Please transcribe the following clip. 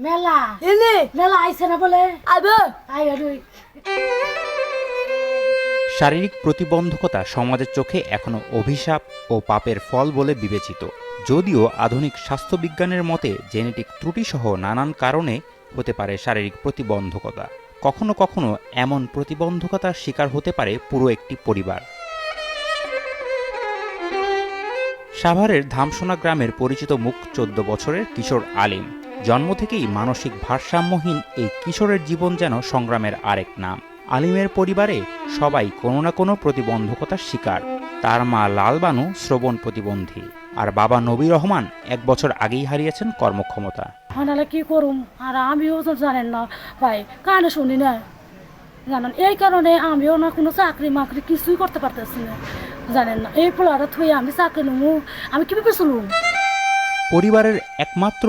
মেলা এনে মেলা আইছে না বলে আইবো আইবো। শারীরিক প্রতিবন্ধকতা সমাজের চোখে এখনো অভিশাপ ও পাপের ফল বলে বিবেচিত। যদিও আধুনিক স্বাস্থ্যবিজ্ঞানের মতে জেনেটিক ত্রুটিসহ নানান কারণে হতে পারে শারীরিক প্রতিবন্ধকতা। কখনো কখনো এমন প্রতিবন্ধকতার শিকার হতে পারে পুরো একটি পরিবার। সাভারের ধামসোনা গ্রামের পরিচিত মুখ 14 বছরের কিশোর আলিম। জন্ম থেকেই মানসিক ভারসাম্যহীন এই কিশোরের জীবন যেন সংগ্রামের আরেক নাম। আলিমের পরিবারে সবাই কোনো না কোনো প্রতিবন্ধকতার শিকার। তার মা লালবানু শ্রবণ প্রতিবন্ধী, আর বাবা নবী রহমান 1 বছর আগেই হারিয়েছেন কর্মক্ষমতা। আনালে কি করুম, আর আমিও তো জানেন না ভাই, কানে শুনি না জানেন, এই কারণে আমিও না কোনো চাকরি মাকরি কিছুই করতে পারতেছি না জানেন না। এই পোলাটা থুয়ে আমি চাকরি নেবো, আমি কিভাবে চলুম? পরিবারের একমাত্র